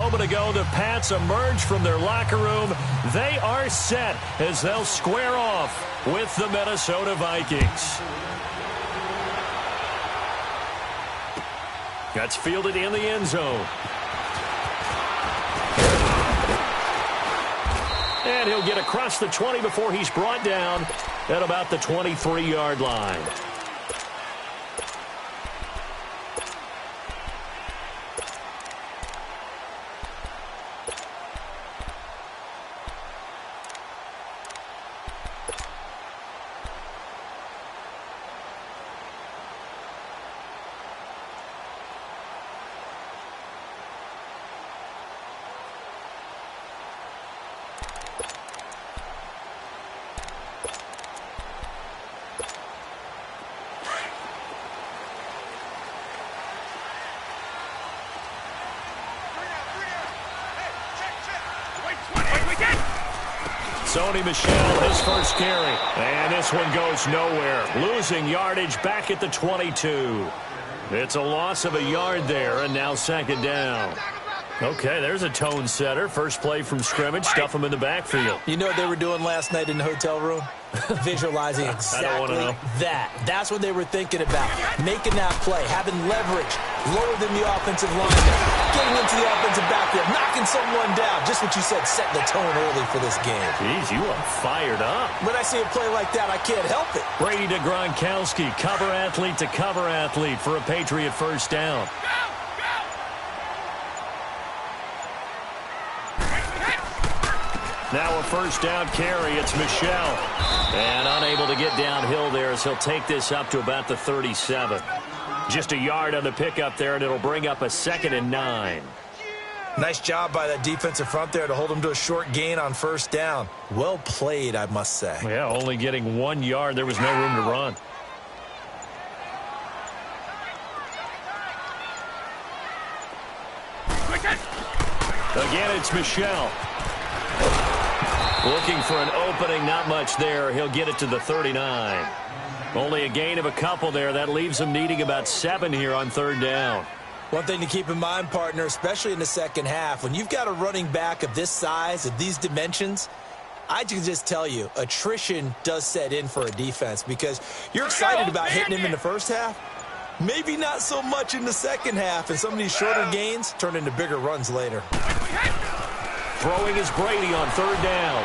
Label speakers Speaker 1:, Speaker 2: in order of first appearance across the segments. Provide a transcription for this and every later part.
Speaker 1: moment ago, the Pats emerge from their locker room. They are set as they'll square off with the Minnesota Vikings. That's fielded in the end zone. And he'll get across the 20 before he's brought down at about the 23-yard line. Sony Michel, his first carry. And this one goes nowhere. Losing yardage back at the 22. It's a loss of a yard there, and now second down. Okay, there's a tone setter. First play from scrimmage, stuff him in the backfield.
Speaker 2: You know what they were doing last night in the hotel room? Visualizing exactly that. That's what they were thinking about. Making that play, having leverage, lower than the offensive lineman, getting into the offensive backfield, knocking someone down. Just what you said, setting the tone early for this game.
Speaker 1: Jeez, you are fired up.
Speaker 2: When I see a play like that, I can't help it.
Speaker 1: Brady to Gronkowski, cover athlete to cover athlete for a Patriot first down. Now a first down carry. It's Michel. And unable to get downhill there as he'll take this up to about the 37. Just a yard on the pickup there, and it'll bring up a 2nd and 9.
Speaker 2: Nice job by that defensive front there to hold him to a short gain on first down. Well played, I must say.
Speaker 1: Yeah, only getting 1 yard. There was no room to run. Again, it's Michel. Looking for an opening, not much there. He'll get it to the 39. Only a gain of a couple there. That leaves him needing about 7 here on third down.
Speaker 2: One thing to keep in mind, partner, especially in the second half, when you've got a running back of this size, of these dimensions, I can just tell you, attrition does set in for a defense because you're excited about hitting him in the first half. Maybe not so much in the second half, and some of these shorter gains turn into bigger runs later.
Speaker 1: Throwing is Brady on third down.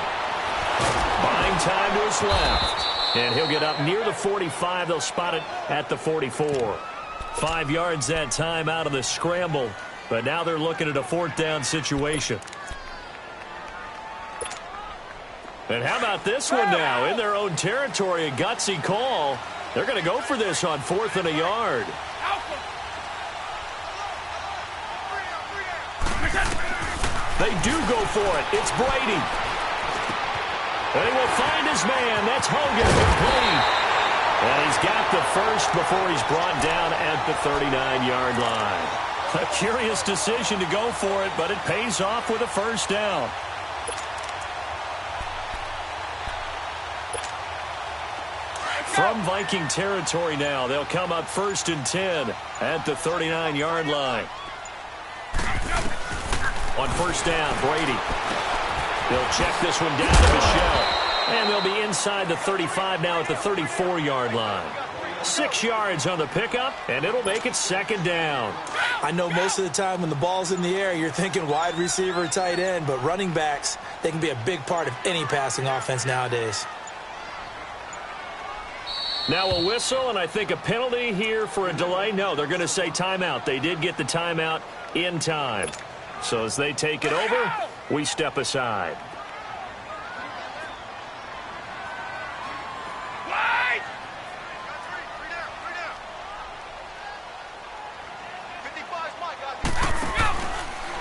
Speaker 1: Buying time to his left. And he'll get up near the 45. They'll spot it at the 44. 5 yards that time out of the scramble. But now they're looking at a fourth down situation. And how about this one now? In their own territory, a gutsy call. They're going to go for this on 4th and a yard. They do go for it. It's Brady. And he will find his man. That's Hogan, complete. And he's got the first before he's brought down at the 39-yard line. A curious decision to go for it, but it pays off with a first down. From Viking territory now, they'll come up 1st and 10 at the 39-yard line. On first down, Brady. They'll check this one down to Michel. And they'll be inside the 35 now at the 34-yard line. 6 yards on the pickup, and it'll make it 2nd down.
Speaker 2: I know most of the time when the ball's in the air, you're thinking wide receiver, tight end, but running backs, they can be a big part of any passing offense nowadays.
Speaker 1: Now a whistle, and I think a penalty here for a delay. No, they're going to say timeout. They did get the timeout in time. So as they take it over, we step aside.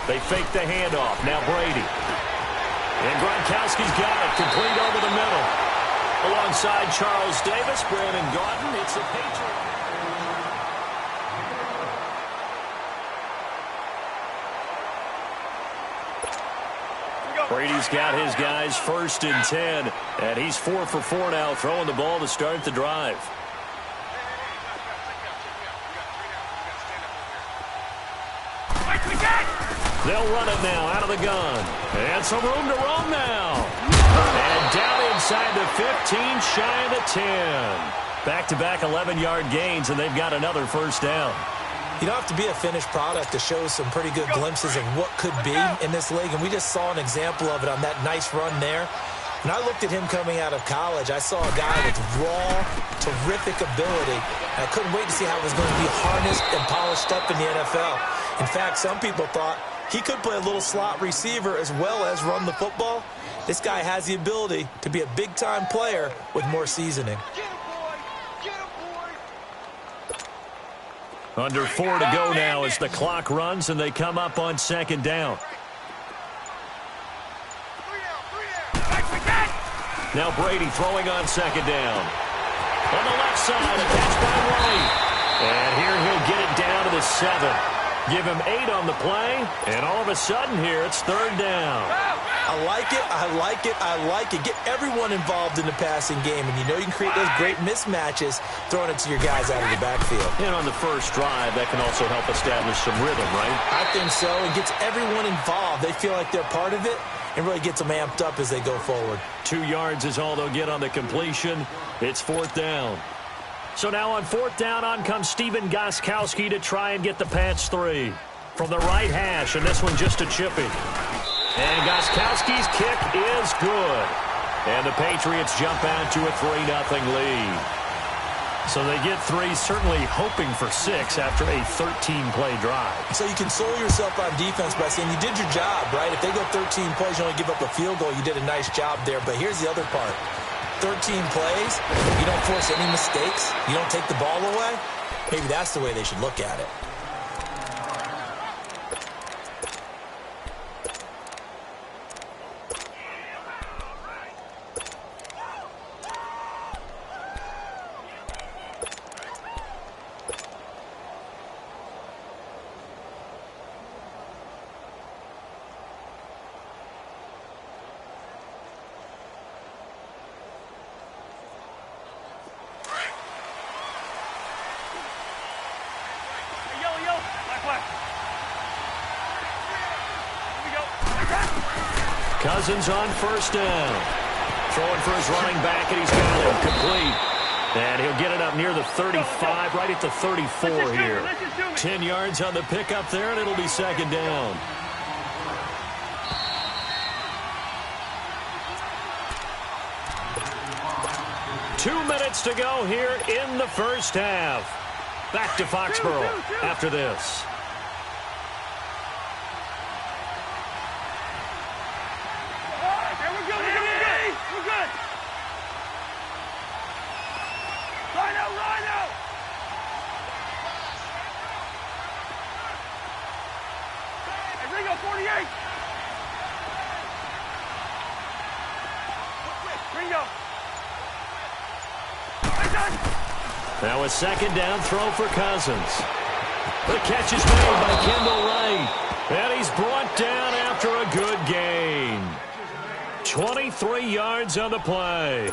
Speaker 1: They fake the handoff. Now Brady. And Gronkowski's got it. Complete over the middle. Alongside Charles Davis, Brandon Gaudin. It's the Patriots. Brady's got his guys 1st and 10, and he's 4 for 4 now, throwing the ball to start the drive. They'll run it now out of the gun. And some room to roam now. And down inside the 15, shy of the 10. Back-to-back 11-yard gains, and they've got another first down.
Speaker 2: You don't have to be a finished product to show some pretty good glimpses of what could be in this league, and we just saw an example of it on that nice run there. When I looked at him coming out of college, I saw a guy with raw, terrific ability. I couldn't wait to see how it was going to be harnessed and polished up in the NFL. In fact, some people thought he could play a little slot receiver as well as run the football. This guy has the ability to be a big-time player with more seasoning.
Speaker 1: Under 4 to go now as the clock runs and they come up on second down. Now Brady throwing on second down. On the left side, a catch by White. And here he'll get it down to the 7. Give him 8 on the play, and all of a sudden here it's third down.
Speaker 2: I like it, I like it, I like it. Get everyone involved in the passing game, and you know you can create those great mismatches throwing it to your guys out of the backfield.
Speaker 1: And on the first drive, that can also help establish some rhythm, right?
Speaker 2: I think so. It gets everyone involved. They feel like they're part of it, and really gets them amped up as they go forward. 2
Speaker 1: yards is all they'll get on the completion. It's fourth down. So now on fourth down, on comes Stephen Gostkowski to try and get the Pats 3. From the right hash, and this one just a chippy. And Gostkowski's kick is good. And the Patriots jump out to a 3-0 lead. So they get 3, certainly hoping for 6 after a 13-play drive.
Speaker 2: So you console yourself on defense by saying you did your job, right? If they go 13 plays, you only give up a field goal, you did a nice job there. But here's the other part. 13 plays, you don't force any mistakes, you don't take the ball away. Maybe that's the way they should look at it.
Speaker 1: Cousins on first down. Throwing for his running back, and he's got him complete. And he'll get it up near the 35, right at the 34 here. 10 yards on the pickup there, and it'll be second down. Two minutes to go here in the first half. Back to Foxborough after this. Now a second down throw for Cousins. The catch is made by Kendall Wright. And he's brought down after a good gain. 23 yards on the play.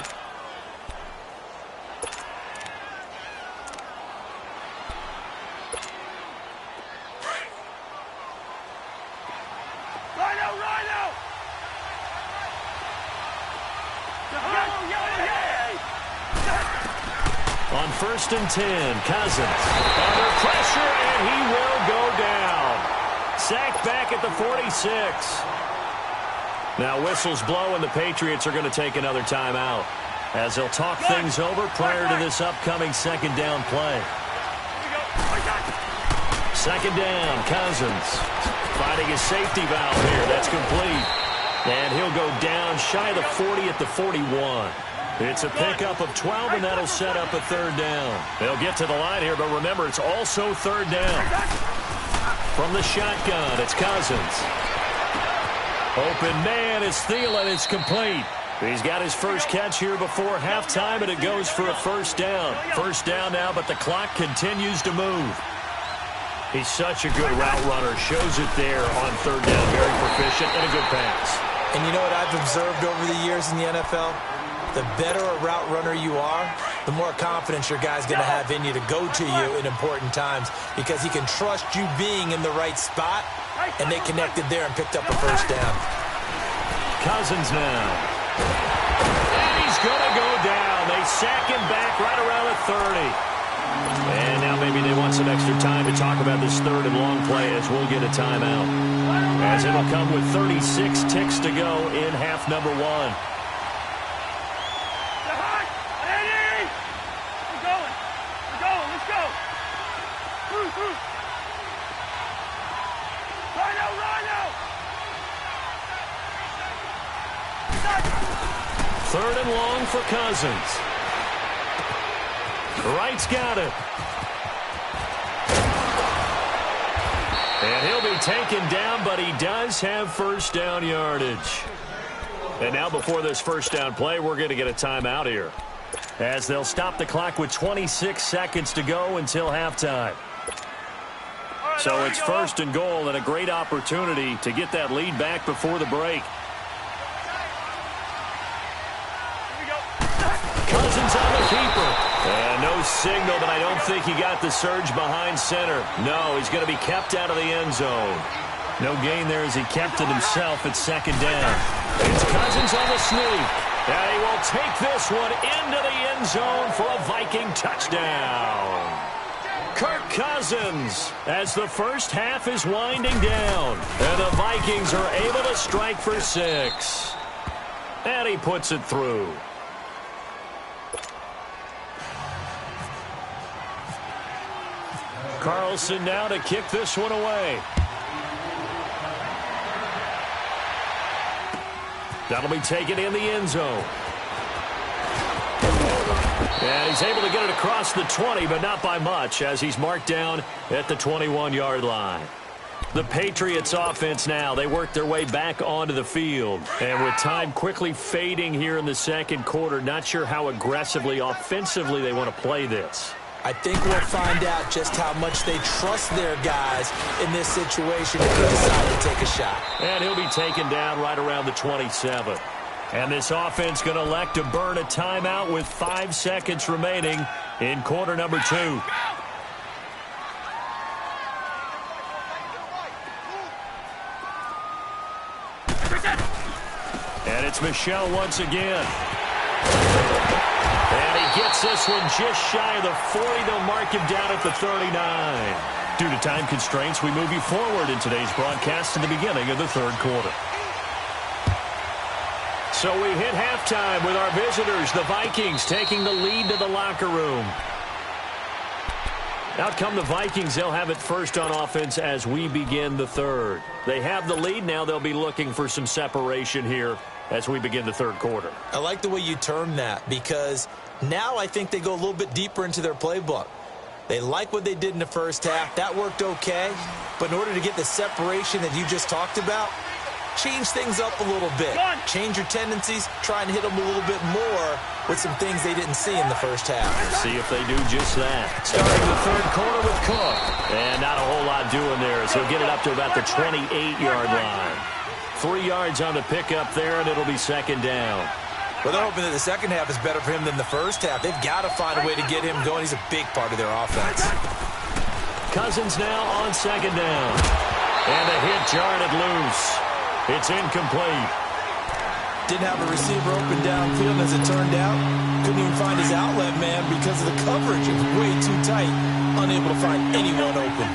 Speaker 1: On first and 10, Cousins under pressure, and he will go down. Sacked back at the 46. Now whistles blow, and the Patriots are going to take another timeout as they'll talk things over prior to this upcoming second down play. Second down, Cousins finding his safety valve here. That's complete. And he'll go down shy of the 40 at the 41. It's a pickup of 12, and that'll set up a third down. They'll get to the line here, but remember, it's also third down. From the shotgun, it's Cousins. Open man, it's Thielen. It's complete. He's got his first catch here before halftime, and it goes for a first down. First down now, but the clock continues to move. He's such a good route runner. Shows it there on third down. Very proficient and a good pass.
Speaker 2: And you know what I've observed over the years in the NFL? The better a route runner you are, the more confidence your guy's going to have in you to go to you in important times because he can trust you being in the right spot, and they connected there and picked up a first down.
Speaker 1: Cousins now. And he's going to go down. They sack him back right around the 30. And now maybe they want some extra time to talk about this third and long play as we'll get a timeout. As it'll come with 36 ticks to go in half number one. Third and long for Cousins. Wright's got it. And he'll be taken down, but he does have first down yardage. And now before this first down play, we're going to get a timeout here, as they'll stop the clock with 26 seconds to go until halftime. So it's first and goal and a great opportunity to get that lead back before the break. Cousins on the keeper. And no signal, but I don't think he got the surge behind center. No, he's going to be kept out of the end zone. No gain there as he kept it himself at second down. It's Cousins on the sneak. And he will take this one into the end zone for a Viking touchdown. Kirk Cousins, as the first half is winding down. And the Vikings are able to strike for 6. And he puts it through. Carlson now to kick this one away. That'll be taken in the end zone. And he's able to get it across the 20, but not by much, as he's marked down at the 21-yard line. The Patriots offense now, they work their way back onto the field. And with time quickly fading here in the second quarter, not sure how aggressively, offensively they want to play this.
Speaker 2: I think we'll find out just how much they trust their guys in this situation if they decide to take a shot.
Speaker 1: And he'll be taken down right around the 27. And this offense going to elect to burn a timeout with 5 seconds remaining in quarter number 2. And it's Michel once again. And he gets this one just shy of the 40. They'll mark him down at the 39. Due to time constraints, we move you forward in today's broadcast to the beginning of the third quarter. So we hit halftime with our visitors, the Vikings, taking the lead to the locker room. Out come the Vikings. They'll have it first on offense as we begin the third. They have the lead now. They'll be looking for some separation here as we begin the third quarter.
Speaker 2: I like the way you term that, because now I think they go a little bit deeper into their playbook. They like what they did in the first half. That worked okay. But in order to get the separation that you just talked about, change things up a little bit. Change your tendencies. Try and hit them a little bit more with some things they didn't see in the first half.
Speaker 1: See if they do just that. Starting the third quarter with Cook. And not a whole lot doing there, so he'll get it up to about the 28-yard line. 3 yards on the pickup there, and it'll be second down.
Speaker 2: Well, they're hoping that the second half is better for him than the first half. They've got to find a way to get him going. He's a big part of their offense.
Speaker 1: Cousins now on second down. And the hit jarred it loose. It's incomplete.
Speaker 2: Didn't have a receiver open downfield, as it turned out. Couldn't even find his outlet man because of the coverage. It was way too tight. Unable to find anyone open.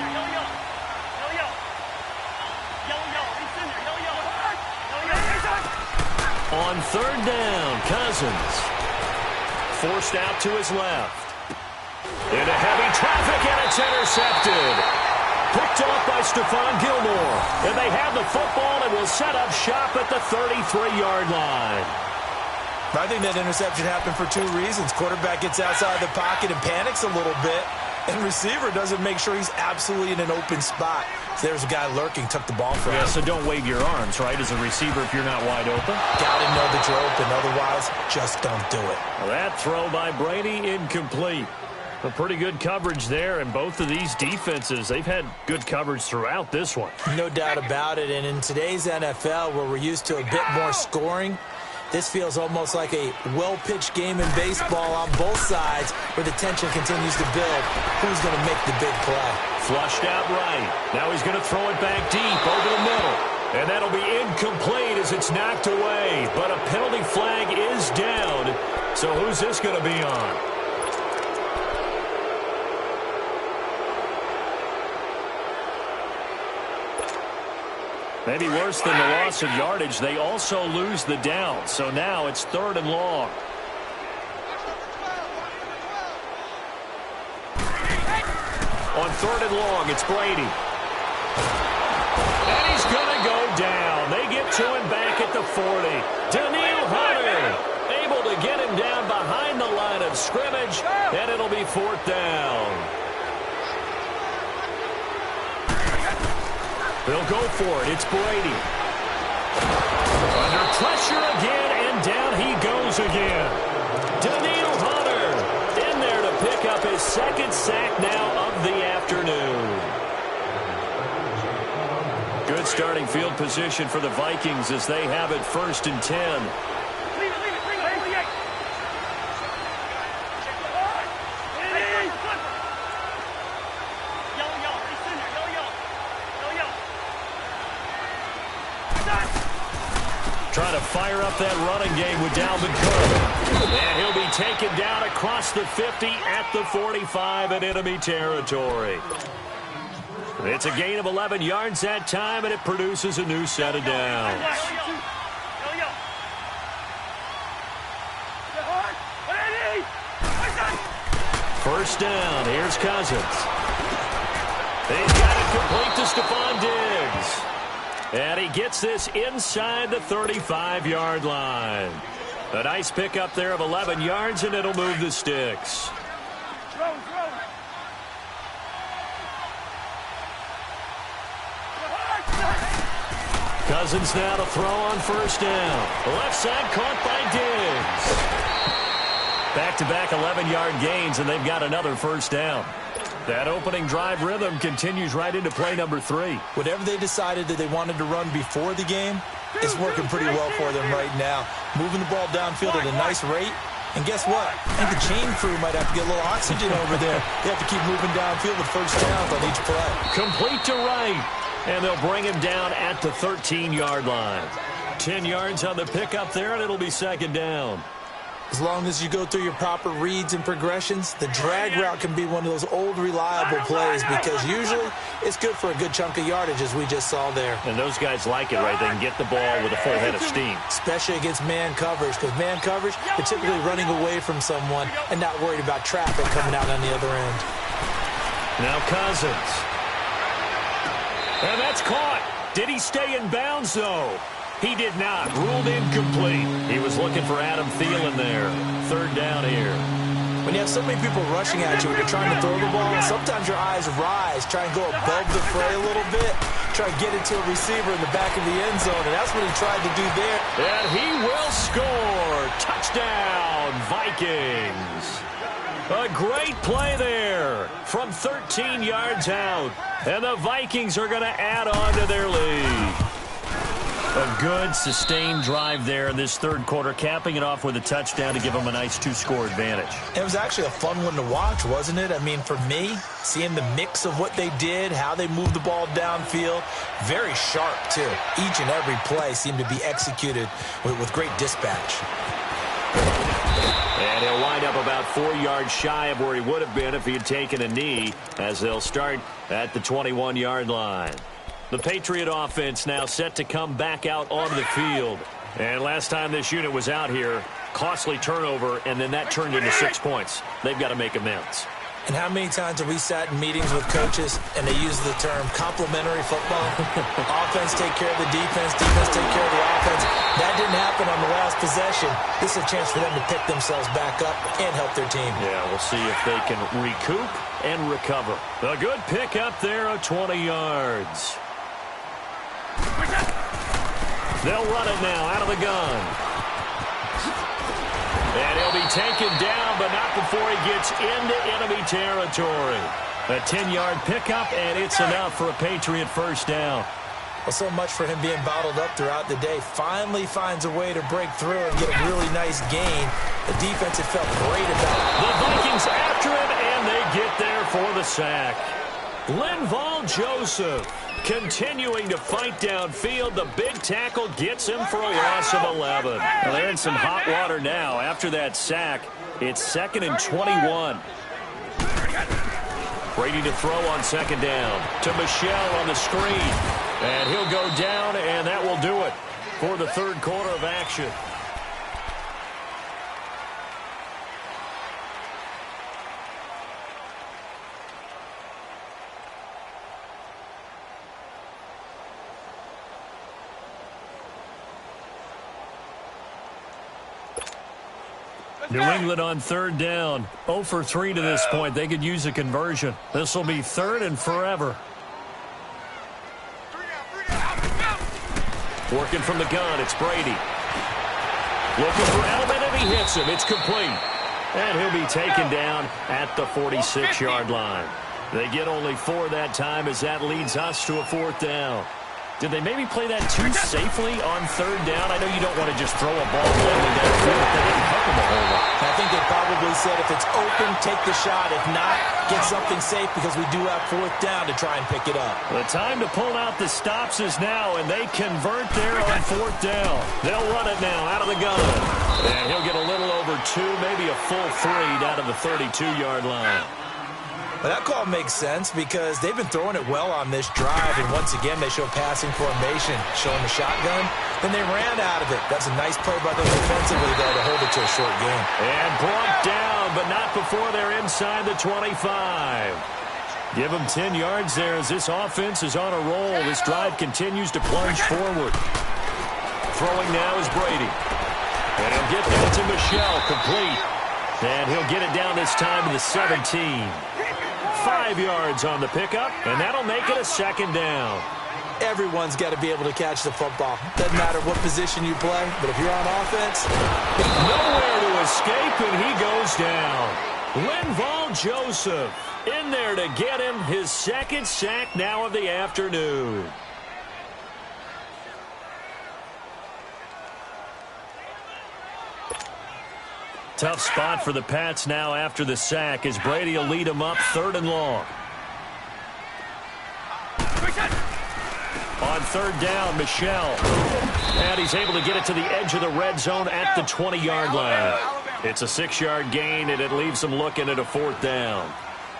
Speaker 1: On third down, Cousins. Forced out to his left. Into heavy traffic, and it's intercepted. Picked off by Stephon Gilmore. And they have the football and will set up shop at the 33-yard line.
Speaker 2: I think that interception happened for 2 reasons. Quarterback gets outside the pocket and panics a little bit. And receiver doesn't make sure he's absolutely in an open spot. So there's a guy lurking, took the ball from him.
Speaker 1: Yeah, so don't wave your arms, right, as a receiver if you're not wide open.
Speaker 2: Gotta know that you're open. Otherwise, just don't do it.
Speaker 1: Well, that throw by Brady, incomplete. A pretty good coverage there, and both of these defenses, they've had good coverage throughout this one.
Speaker 2: No doubt about it, and in today's NFL, where we're used to a bit more scoring, This feels almost like a well-pitched game in baseball on both sides where the tension continues to build. Who's going to make the big play?
Speaker 1: Flushed out right. Now he's going to throw it back deep over the middle. And that'll be incomplete as it's knocked away. But a penalty flag is down. So who's this going to be on? Maybe worse than the loss of yardage, they also lose the down. So now it's 3rd and long. On 3rd and long, it's Brady. And he's going to go down. They get to him back at the 40. Daniil Hunter able to get him down behind the line of scrimmage, and it'll be 4th down. They'll go for it. It's Brady. Under pressure again, and down he goes again. Daniil Hunter in there to pick up his 2nd sack now of the afternoon. Good starting field position for the Vikings as they have it 1st and 10. Trying to fire up that running game with Dalvin Cook. And he'll be taken down across the 50 at the 45 in enemy territory. It's a gain of 11 yards that time, and it produces a new set of downs. First down, here's Cousins. He's got it complete to Stephon Diggs. And he gets this inside the 35-yard line. A nice pickup there of 11 yards, and it'll move the sticks. Cousins now to throw on first down. The left side caught by Diggs. Back-to-back 11-yard gains, and they've got another first down. That opening drive rhythm continues right into play number 3.
Speaker 2: Whatever they decided that they wanted to run before the game, it's working pretty well for them right now. Moving the ball downfield at a nice rate. And guess what? I think the chain crew might have to get a little oxygen over there. They have to keep moving downfield with first downs on each play.
Speaker 1: Complete to right. And they'll bring him down at the 13-yard line. 10 yards on the pickup there, and it'll be 2nd down.
Speaker 2: As long as you go through your proper reads and progressions, the drag route can be one of those old reliable plays because usually it's good for a good chunk of yardage, as we just saw there.
Speaker 1: And those guys like it, right? They can get the ball with a full head of steam.
Speaker 2: Especially against man coverage, because man coverage, they're typically running away from someone and not worried about traffic coming out on the other end.
Speaker 1: Now Cousins. And that's caught. Did he stay in bounds, though? He did not. Ruled incomplete. He was looking for Adam Thielen there. 3rd down here.
Speaker 2: When you have so many people rushing at you when you're trying to throw the ball, sometimes your eyes rise, try and go above the fray a little bit, try and get it to a receiver in the back of the end zone, and that's what he tried to do there.
Speaker 1: And he will score. Touchdown, Vikings. A great play there from 13 yards out. And the Vikings are going to add on to their lead. A good, sustained drive there in this 3rd quarter, capping it off with a touchdown to give them a nice 2-score advantage.
Speaker 2: It was actually a fun one to watch, wasn't it? I mean, for me, seeing the mix of what they did, how they moved the ball downfield, very sharp, too. Each and every play seemed to be executed with great dispatch.
Speaker 1: And he'll wind up about 4 yards shy of where he would have been if he had taken a knee, as they'll start at the 21-yard line. The Patriot offense now set to come back out onto the field. And last time this unit was out here, costly turnover, and then that turned into 6 points. They've got to make amends.
Speaker 2: And how many times have we sat in meetings with coaches and they use the term complementary football? Offense take care of the defense, defense take care of the offense. That didn't happen on the last possession. This is a chance for them to pick themselves back up and help their team.
Speaker 1: Yeah, we'll see if they can recoup and recover. A good pick up there of 20 yards. They'll run it now out of the gun. And he'll be taken down, but not before he gets into enemy territory. A 10-yard pickup, and it's enough for a Patriot first down.
Speaker 2: Well, so much for him being bottled up throughout the day. Finally finds a way to break through and get a really nice gain. The defense had felt great about it.
Speaker 1: The Vikings after him, and they get there for the sack. Linval Joseph continuing to fight downfield. The big tackle gets him for a loss of 11. Well, they're in some hot water now. After that sack, it's 2nd and 21. Brady to throw on 2nd down to Michelle on the screen. And he'll go down, and that will do it for the 3rd quarter of action. New England on 3rd down. 0 for 3 to this point. They could use a conversion. This will be 3rd and forever. Working from the gun, it's Brady. Looking for Edelman, and he hits him. It's complete. And he'll be taken down at the 46-yard line. They get only 4 that time as that leads us to a 4th down. Did they maybe play that too safely on 3rd down? I know you don't want to just throw a ball landing downfield, but they didn't help him a whole lot.
Speaker 2: I think they probably said if it's open, take the shot. If not, get something safe because we do have 4th down to try and pick it up.
Speaker 1: The time to pull out the stops is now, and they convert there on 4th down. They'll run it now out of the gun. And he'll get a little over 2, maybe a full 3 down to the 32-yard line.
Speaker 2: Well, that call makes sense because they've been throwing it well on this drive, and once again they show passing formation, showing the shotgun. Then they ran out of it. That's a nice play by them defensively there to hold it to a short game.
Speaker 1: And brought down, but not before they're inside the 25. Give them 10 yards there as this offense is on a roll. This drive continues to plunge forward. Throwing now is Brady. And he'll get that to Michelle, complete. And he'll get it down this time to the 17. 5 yards on the pickup, and that'll make it a 2nd down.
Speaker 2: Everyone's got to be able to catch the football. Doesn't matter what position you play, but if you're on offense,
Speaker 1: nowhere to escape, and he goes down. Linval Joseph in there to get him his 2nd sack now of the afternoon. Tough spot for the Pats now after the sack as Brady will lead them up 3rd and long. On 3rd down, Michelle. And he's able to get it to the edge of the red zone at the 20-yard line. It's a 6-yard gain, and it leaves them looking at a 4th down.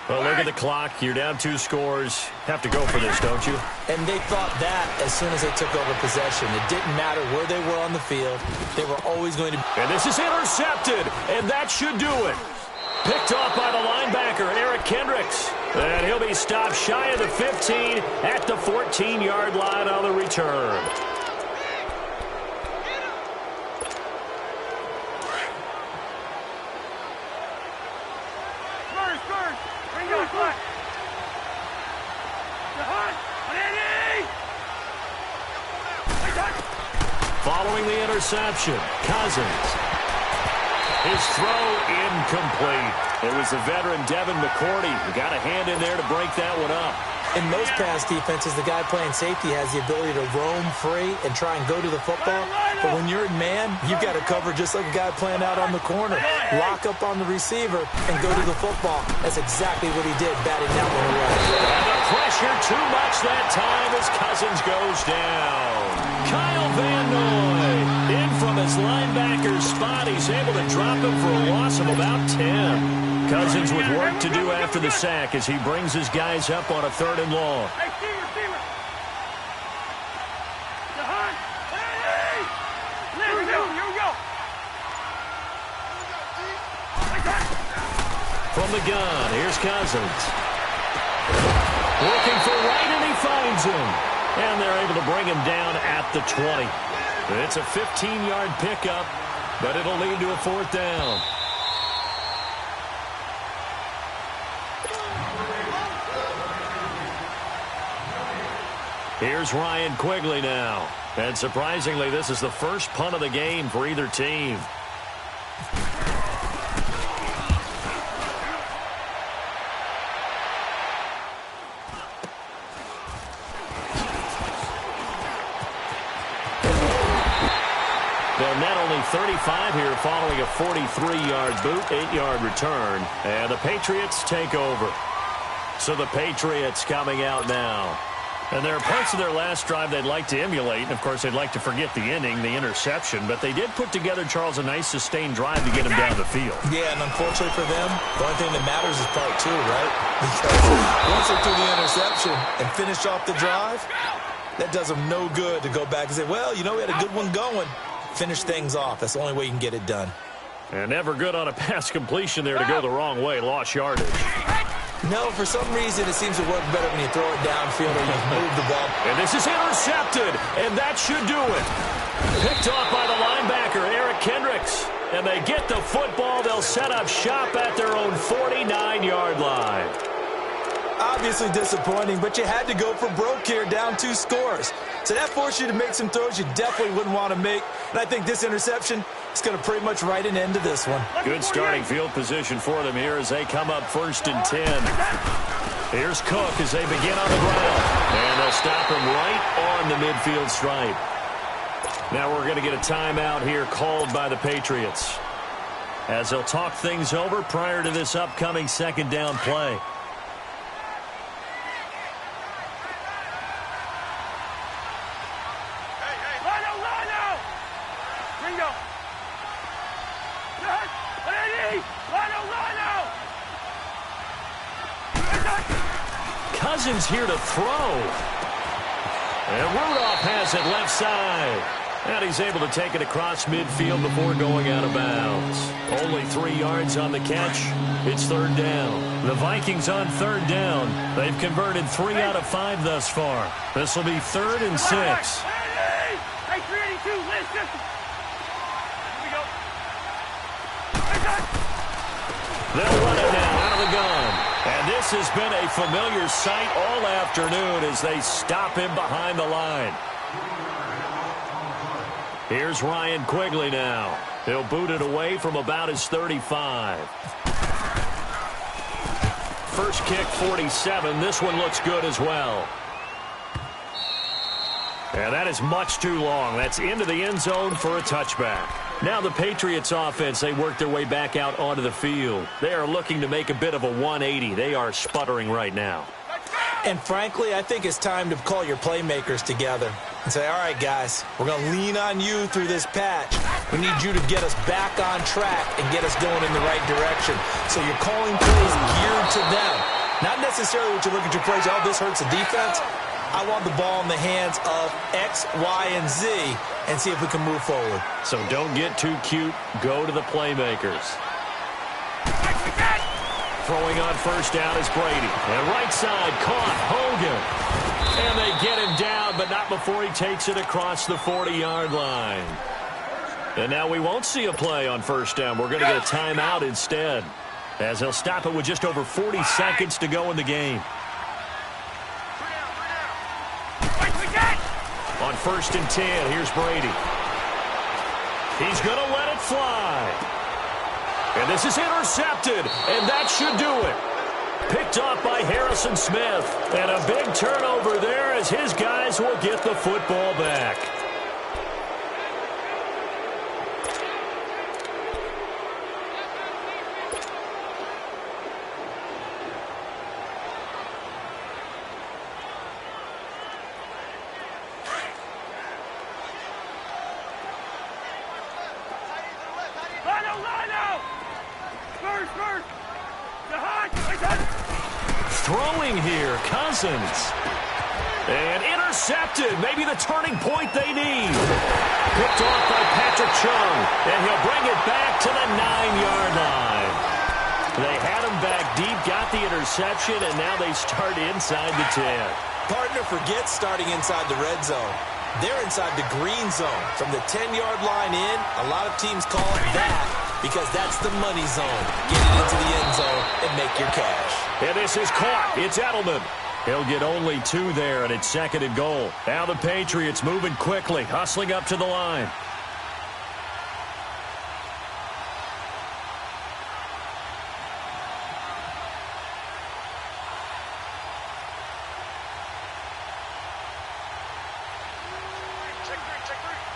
Speaker 1: Well, look at the clock. You're down 2 scores. Have to go for this, don't you?
Speaker 2: And they thought that as soon as they took over possession. It didn't matter where they were on the field. They were always going to...
Speaker 1: And this is intercepted, and that should do it. Picked off by the linebacker, Eric Kendricks. And he'll be stopped shy of the 15 at the 14-yard line on the return. Following the interception, Cousins. His throw incomplete. It was the veteran Devin McCourty who got a hand in there to break that one up.
Speaker 2: In most pass defenses, the guy playing safety has the ability to roam free and try and go to the football. But when you're in man, you've got to cover just like a guy playing out on the corner. Lock up on the receiver and go to the football. That's exactly what he did, batting that one away.
Speaker 1: And the pressure too much that time as Cousins goes down. Kyle Van Noy in from his linebacker's spot. He's able to drop him for a loss of about 10. Cousins with work to do after the sack as he brings his guys up on a 3rd and long. From the gun, here's Cousins. Looking for Wright, and he finds him. And they're able to bring him down at the 20. It's a 15-yard pickup, but it'll lead to a 4th down. Here's Ryan Quigley now. And surprisingly, this is the first punt of the game for either team. They'll net only 35 here following a 43-yard boot, 8-yard return. And the Patriots take over. So the Patriots coming out now. And there are parts of their last drive they'd like to emulate. And, of course, they'd like to forget the inning, the interception. But they did put together, Charles, a nice sustained drive to get him down the field.
Speaker 2: Yeah, and unfortunately for them, the only thing that matters is part two, right? Because once they threw the interception and finished off the drive, that does them no good to go back and say, well, you know, we had a good one going. Finish things off. That's the only way you can get it done.
Speaker 1: And never good on a pass completion there to go the wrong way. Lost yardage.
Speaker 2: No, for some reason, it seems to work better when you throw it downfield or you move the ball.
Speaker 1: And this is intercepted, and that should do it. Picked off by the linebacker, Eric Kendricks. And they get the football. They'll set up shop at their own 49-yard line.
Speaker 2: Obviously disappointing, but you had to go for broke here, down 2 scores. So that forced you to make some throws you definitely wouldn't want to make. And I think this interception is going to pretty much write an end to this one.
Speaker 1: Good starting field position for them here as they come up 1st and 10. Here's Cook as they begin on the ground. And they'll stop him right on the midfield stripe. Now we're going to get a timeout here called by the Patriots, as they'll talk things over prior to this upcoming 2nd down play. Cousins here to throw. And Rudolph has it left side. And he's able to take it across midfield before going out of bounds. Only 3 yards on the catch. It's 3rd down. The Vikings on 3rd down. They've converted 3 out of 5 thus far. This will be 3rd and 6.
Speaker 3: Hey, 382, listen. Here we go.
Speaker 1: They'll run it now out of the gun. And this has been a familiar sight all afternoon as they stop him behind the line. Here's Ryan Quigley now. He'll boot it away from about his 35. First kick, 47. This one looks good as well. And that is much too long. That's into the end zone for a touchback. Now the Patriots offense, they work their way back out onto the field. They are looking to make a bit of a 180. They are sputtering right now.
Speaker 2: And frankly, I think it's time to call your playmakers together and say, all right, guys, we're going to lean on you through this patch. We need you to get us back on track and get us going in the right direction. So you're calling plays geared to them. Not necessarily what you look at your plays, oh, this hurts the defense. I want the ball in the hands of X, Y, and Z and see if we can move forward.
Speaker 1: So don't get too cute. Go to the playmakers. Throwing on 1st down is Brady. And right side caught Hogan. And they get him down, but not before he takes it across the 40-yard line. And now we won't see a play on 1st down. We're going to get a timeout instead, as they'll stop it with just over 40 seconds to go in the game. On 1st and 10, here's Brady. He's going to let it fly. And this is intercepted, and that should do it. Picked off by Harrison Smith. And a big turnover there as his guys will get the football back. Throwing here, Cousins. And intercepted. Maybe the turning point they need. Picked off by Patrick Chung. And he'll bring it back to the 9-yard line. They had him back deep, got the interception, and now they start inside the 10.
Speaker 2: Partner forgets starting inside the red zone. They're inside the green zone. From the 10-yard line in, a lot of teams call it that because that's the money zone. Get it into the end zone and make your cash.
Speaker 1: And this is caught. It's Edelman. He'll get only 2 there, and it's 2nd and goal. Now the Patriots moving quickly, hustling up to the line.
Speaker 3: Check three.